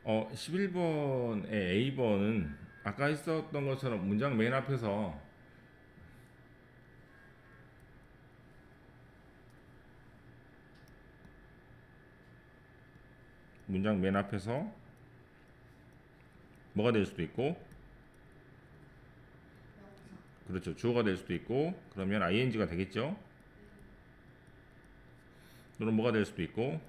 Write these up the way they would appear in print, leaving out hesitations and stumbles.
11번의 A번은 아까 있었던 것처럼 문장 맨 앞에서 문장 맨 앞에서 뭐가 될 수도 있고, 그렇죠, 주어가 될 수도 있고, 그러면 ing가 되겠죠. 또는 뭐가 될 수도 있고,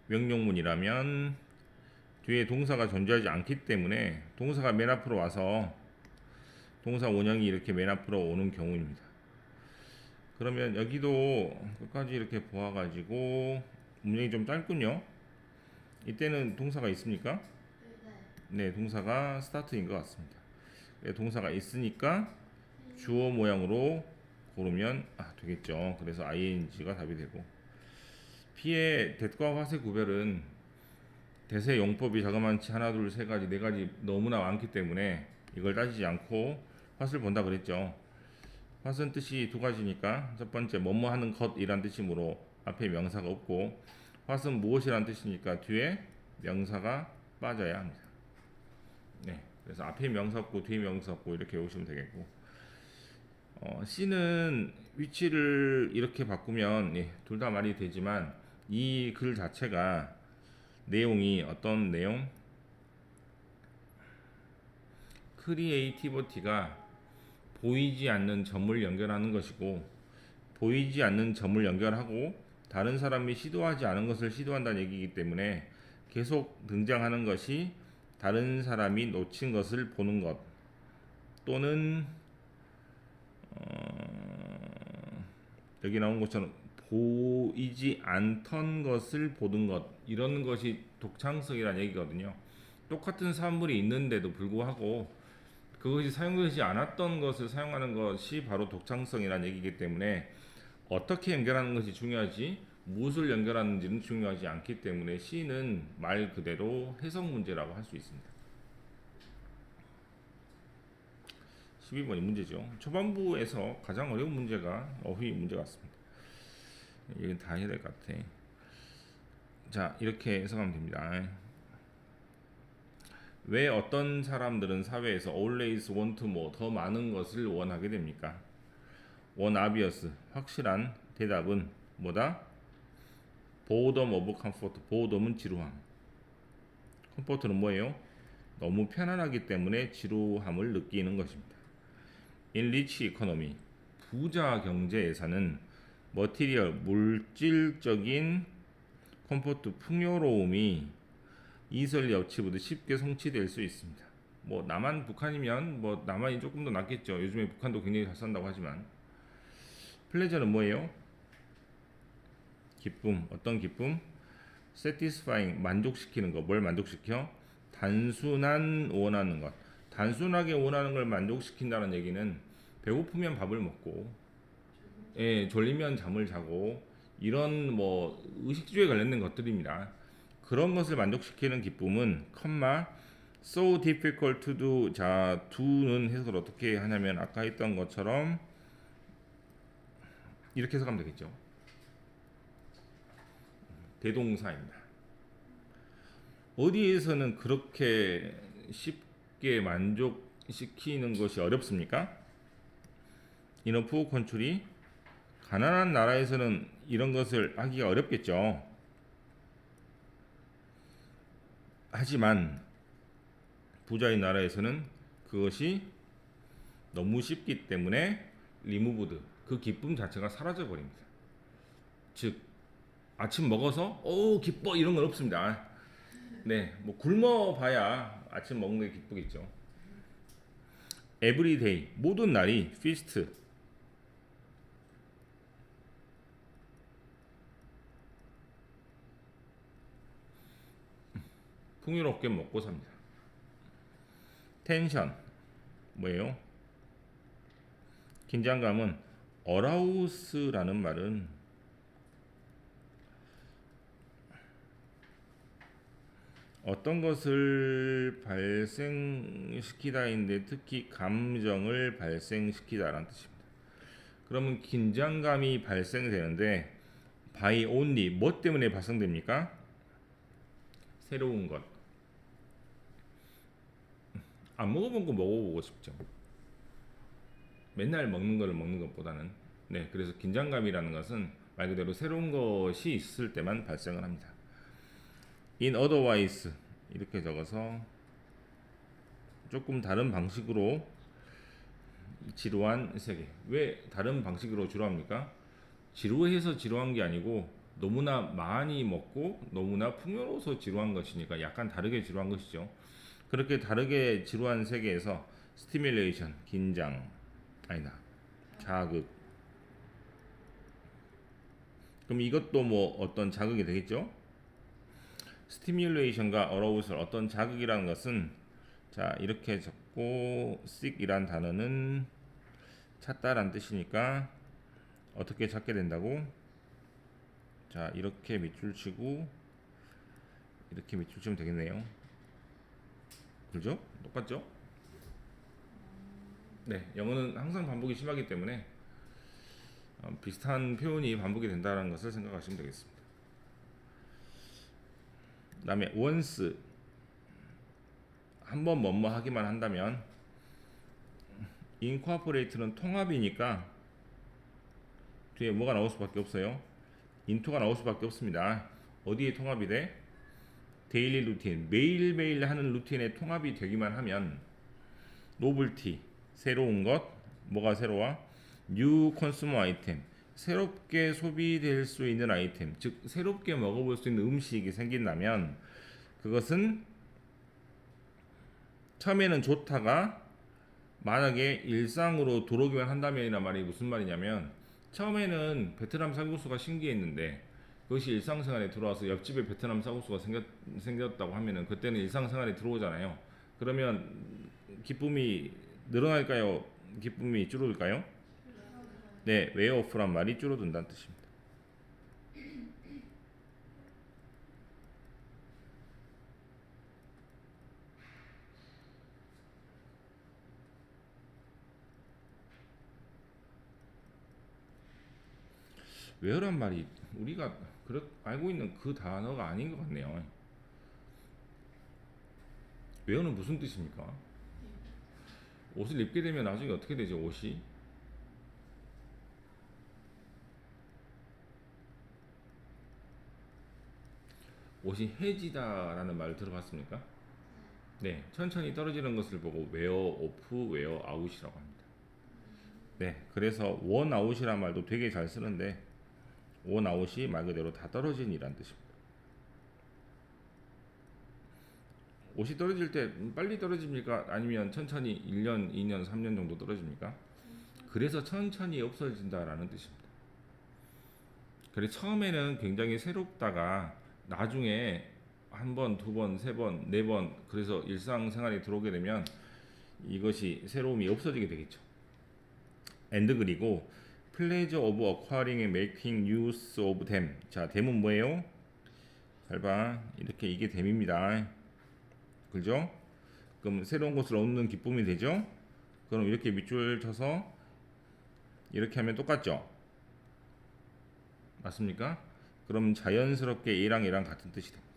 명령문이라면 뒤에 동사가 존재하지 않기 때문에 동사가 맨 앞으로 와서 동사 원형이 이렇게 맨 앞으로 오는 경우입니다. 그러면 여기도 끝까지 이렇게 보아가지고 문장이 좀 짧군요. 이때는 동사가 있습니까? 네, 동사가 스타트인 것 같습니다. 동사가 있으니까 주어 모양으로 고르면 되겠죠. 그래서 ing가 답이 되고, P의 대과 화세 구별은 대세 용법이 자그만치 하나, 둘, 세 가지, 네 가지 너무나 많기 때문에 이걸 따지지 않고 왓을 본다 그랬죠. 왓은 뜻이 두 가지니까 첫 번째 뭐뭐 하는 것이란 뜻이므로 앞에 명사가 없고, 왓은 무엇이란 뜻이니까 뒤에 명사가 빠져야 합니다. 네, 그래서 앞에 명사 없고 뒤에 명사 없고 이렇게 외우시면 되겠고, C는 위치를 이렇게 바꾸면 둘 다 말이 되지만 이 글 자체가 내용이 어떤 내용? 크리에이티비티가 보이지 않는 점을 연결하는 것이고, 보이지 않는 점을 연결하고 다른 사람이 시도하지 않은 것을 시도한다는 얘기이기 때문에 계속 등장하는 것이 다른 사람이 놓친 것을 보는 것, 또는 여기 나온 것처럼 보이지 않던 것을 보는 것, 이런 것이 독창성이라는 얘기거든요. 똑같은 사물이 있는데도 불구하고 그것이 사용되지 않았던 것을 사용하는 것이 바로 독창성이라는 얘기이기 때문에 어떻게 연결하는 것이 중요하지 무엇을 연결하는지는 중요하지 않기 때문에 C는 말 그대로 해석 문제라고 할 수 있습니다. 12번이 문제죠. 초반부에서 가장 어려운 문제가 어휘 문제 같습니다. 이건 다 해야 될 것 같아. 자, 이렇게 해석하면 됩니다. 왜 어떤 사람들은 사회에서 always want more, 더 많은 것을 원하게 됩니까? one obvious, 확실한 대답은 뭐다? boredom of comfort, boredom은 지루함, comfort는 뭐예요? 너무 편안하기 때문에 지루함을 느끼는 것입니다. in rich economy, 부자 경제에서는 material, 물질적인 컴포트, 풍요로움이 easily achieved, 쉽게 성취될 수 있습니다. 뭐 남한, 북한이면 뭐 남한이 조금 더 낫겠죠. 요즘에 북한도 굉장히 잘 산다고 하지만, 플레저는 뭐예요? 기쁨. 어떤 기쁨? satisfying, 만족시키는 거. 뭘 만족시켜? 단순한 원하는 것. 단순하게 원하는 걸 만족시킨다는 얘기는 배고프면 밥을 먹고, 졸리면 잠을 자고, 이런 뭐 의식주에 관련된 것들입니다. 그런 것을 만족시키는 기쁨은 so difficult to do. 자, do는 해석을 어떻게 하냐면 아까 했던 것처럼 이렇게 해석하면 되겠죠. 대동사입니다. 어디에서는 그렇게 쉽게 만족시키는 것이 어렵습니까? in poor country, 가난한 나라에서는 이런 것을 하기가 어렵겠죠. 하지만 부자의 나라에서는 그것이 너무 쉽기 때문에 removed, 그 기쁨 자체가 사라져 버립니다. 즉 아침 먹어서 기뻐 이런 건 없습니다. 네, 뭐 굶어 봐야 아침 먹는 게 기쁘겠죠. everyday, 모든 날이 feast, 풍요롭게 먹고 삽니다. 텐션 뭐예요? 긴장감은 arouse라는 말은 어떤 것을 발생시키다인데 특히 감정을 발생시키다라는 뜻입니다. 그러면 긴장감이 발생되는데 by only, 뭐 때문에 발생됩니까? 새로운 것. 안 먹어본 거 먹어보고 싶죠. 맨날 먹는 거를 먹는 것보다는. 네, 그래서 긴장감이라는 것은 말 그대로 새로운 것이 있을 때만 발생을 합니다. In otherwise 이렇게 적어서 조금 다른 방식으로 지루한 세계. 왜 다른 방식으로 지루합니까? 지루해서 지루한 게 아니고 너무나 많이 먹고 너무나 풍요로워서 지루한 것이니까 약간 다르게 지루한 것이죠. 그렇게 다르게 지루한 세계에서 스티뮬레이션, 긴장, 아니다, 자극. 그럼 이것도 뭐 어떤 자극이 되겠죠? 스티뮬레이션과 어로우슬 어떤 자극이라는 것은 자 이렇게 적고 seek이란 단어는 찾다란 뜻이니까 어떻게 찾게 된다고? 자 이렇게 밑줄 치고 이렇게 밑줄 치면 되겠네요. 그죠? 똑같죠? 네, 영어는 항상 반복이 심하기 때문에 비슷한 표현이 반복이 된다는 것을 생각하시면 되겠습니다. 그 다음에 once 한번 뭐뭐 하기만 한다면 incorporate는 통합이니까 뒤에 뭐가 나올 수밖에 없어요. into가 나올 수밖에 없습니다. 어디에 통합이 돼? 데일리 루틴, 매일매일 하는 루틴에 통합이 되기만 하면 노블티, 새로운 것, 뭐가 새로워? 뉴 컨슈머 아이템, 새롭게 소비될 수 있는 아이템, 즉 새롭게 먹어볼 수 있는 음식이 생긴다면 그것은 처음에는 좋다가 만약에 일상으로 들어오기만 한다면이란 말이 무슨 말이냐면 처음에는 베트남 쌀국수가 신기했는데 그것이 일상생활에 들어와서 옆집에 베트남 쌀국수가 생겼다고 하면은 그때는 일상생활에 들어오잖아요. 그러면 기쁨이 늘어날까요? 기쁨이 줄어들까요? 네, 웨어오프란 말이 줄어든다는 뜻입니다. 웨어란 말이 우리가 알고 있는 그 단어가 아닌 것 같네요. 웨어는 무슨 뜻입니까? 옷을 입게 되면 나중에 어떻게 되죠? 옷이 해지다라는 말을 들어봤습니까? 네, 천천히 떨어지는 것을 보고 웨어 오프, 웨어 아웃이라고 합니다. 네, 그래서 원 아웃이란 말도 되게 잘 쓰는데 원 아웃이 말 그대로 다 떨어진이란 뜻입니다. 옷이 떨어질 때 빨리 떨어집니까? 아니면 천천히 1년, 2년, 3년 정도 떨어집니까? 그래서 천천히 없어진다라는 뜻입니다. 그래서 처음에는 굉장히 새롭다가 나중에 한 번, 두 번, 세 번, 네 번 그래서 일상생활에 들어오게 되면 이것이 새로움이 없어지게 되겠죠. and 그리고 pleasure of acquiring and making use of them. 자, them은 뭐예요? 잘 봐. 이렇게 이게 them입니다. 그죠? 그럼 새로운 것을 얻는 기쁨이 되죠? 그럼 이렇게 밑줄 쳐서 이렇게 하면 똑같죠? 맞습니까? 그럼 자연스럽게 A랑 A랑 같은 뜻이 됩니다.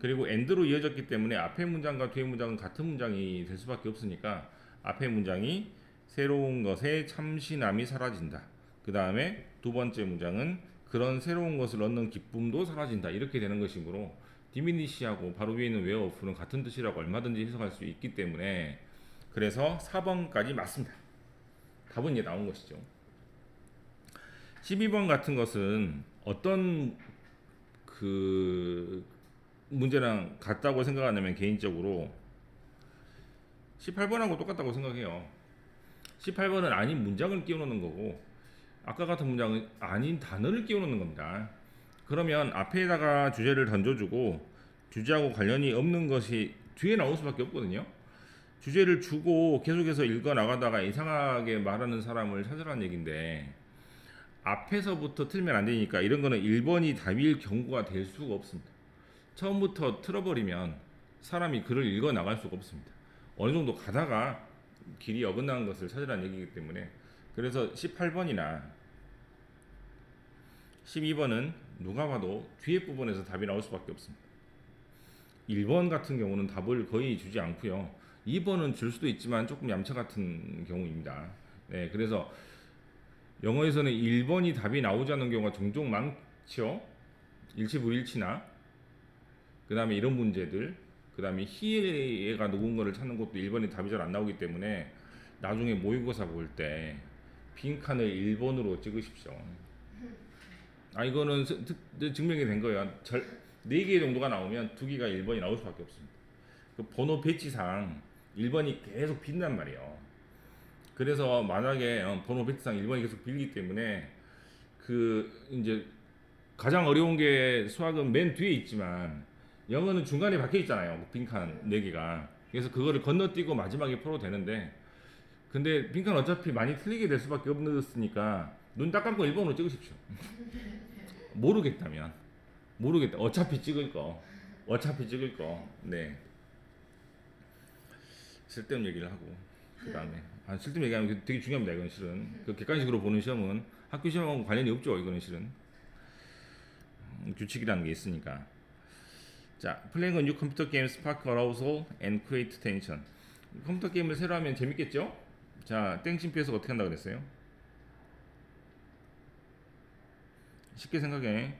그리고 and로 이어졌기 때문에 앞에 문장과 뒤에 문장은 같은 문장이 될 수밖에 없으니까 앞에 문장이 새로운 것에 참신함이 사라진다. 그 다음에 두 번째 문장은 그런 새로운 것을 얻는 기쁨도 사라진다. 이렇게 되는 것이므로 디미니시하고 바로 위에 있는 웨어 오프는 같은 뜻이라고 얼마든지 해석할 수 있기 때문에 그래서 4번까지 맞습니다. 답은 이제 나온 것이죠. 12번 같은 것은 어떤 그 문제랑 같다고 생각하냐면 개인적으로 18번하고 똑같다고 생각해요. 18번은 아닌 문장을 끼워넣는 거고 아까 같은 문장은 아닌 단어를 끼워넣는 겁니다. 그러면 앞에다가 주제를 던져주고 주제하고 관련이 없는 것이 뒤에 나올 수밖에 없거든요. 주제를 주고 계속해서 읽어 나가다가 이상하게 말하는 사람을 찾으라는 얘기인데 앞에서부터 틀면 안 되니까 이런 거는 1번이 답일 경우가 될 수가 없습니다. 처음부터 틀어버리면 사람이 글을 읽어 나갈 수가 없습니다. 어느 정도 가다가 길이 어긋나는 것을 찾으라는 얘기이기 때문에 그래서 18번이나 12번은 누가 봐도 뒤에 부분에서 답이 나올 수밖에 없습니다. 1번 같은 경우는 답을 거의 주지 않고요. 2번은 줄 수도 있지만 조금 얌체 같은 경우입니다. 네, 그래서 영어에서는 1번이 답이 나오지 않는 경우가 종종 많죠. 일치불일치나 그 다음에 이런 문제들, 그 다음에 희애가 누군 거를 찾는 것도 1번이 답이 잘 안 나오기 때문에 나중에 모의고사 볼 때 빈칸을 1번으로 찍으십시오. 이거는 증명이 된 거예요. 4개 정도가 나오면 2개가 1번이 나올 수밖에 없습니다. 그 번호 배치상 1번이 계속 빈단 말이에요. 그래서 만약에 번호 배치상 1번이 계속 빌기 때문에 그 이제 가장 어려운 게 수학은 맨 뒤에 있지만 영어는 중간에 박혀 있잖아요. 빈칸 4개가. 그래서 그거를 건너뛰고 마지막에 풀어도 되는데 근데 빈칸 어차피 많이 틀리게 될 수밖에 없으니까 눈 딱 감고 1번으로 찍으십시오. 모르겠다. 어차피 찍을 거. 네. 쓸데없는 얘기를 하고 그 다음에 쓸데없는 얘기하면 되게 중요합니다. 이건 실은 그 객관식으로 보는 시험은 학교 시험하고 관련이 없죠. 이거는 실은 규칙이라는 게 있으니까. 자, playing a new computer game spark arousal and create tension. 컴퓨터 게임을 새로 하면 재밌겠죠? 자, 땡심표에서 어떻게 한다 그랬어요? 쉽게 생각해.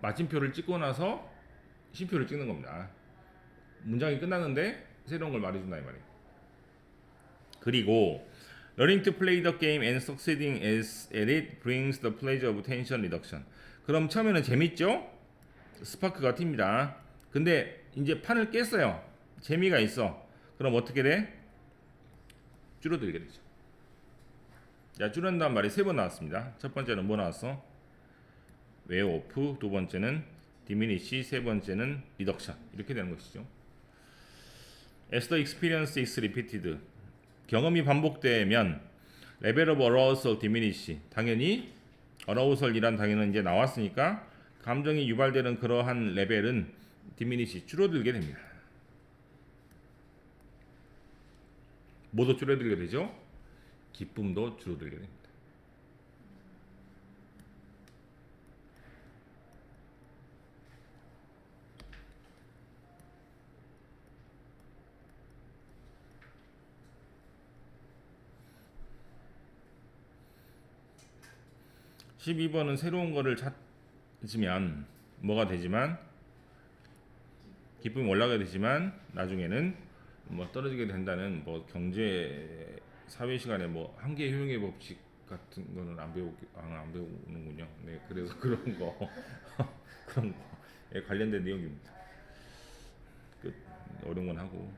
마침표를 찍고 나서 쉼표를 찍는 겁니다. 문장이 끝났는데 새로운 걸 말해준다 이 말이에요. 그리고 learning to play the game and succeeding at it brings the pleasure of tension reduction. 그럼 처음에는 재밌죠? 스파크가 튑니다. 근데 이제 판을 깼어요. 재미가 있어. 그럼 어떻게 돼? 줄어들게 되죠. 자, 줄어든다는 말이 3번 나왔습니다. 첫 번째는 뭐 나왔어? 웨어 오프, 두 번째는 diminish, 세 번째는 reduction. 이렇게 되는 것이죠. As the experience is repeated, 경험이 반복되면 level of arousal diminish. 당연히 arousal이란 당연히 이제 나왔으니까 감정이 유발되는 그러한 레벨은 diminish, 줄어들게 됩니다. 뭐도 줄어들게 되죠? 기쁨도 줄어들게 됩니다. (12번은) 새로운 거를 찾으면 뭐가 되지만 기쁨이 올라가게 되지만 나중에는 뭐 떨어지게 된다는 뭐 경제 사회 시간에 뭐 한계 효용의 법칙 같은 거는 안 배우는군요. 네, 그래서 그런 거 그런 거에 관련된 내용입니다. 끝. 어려운 건 하고.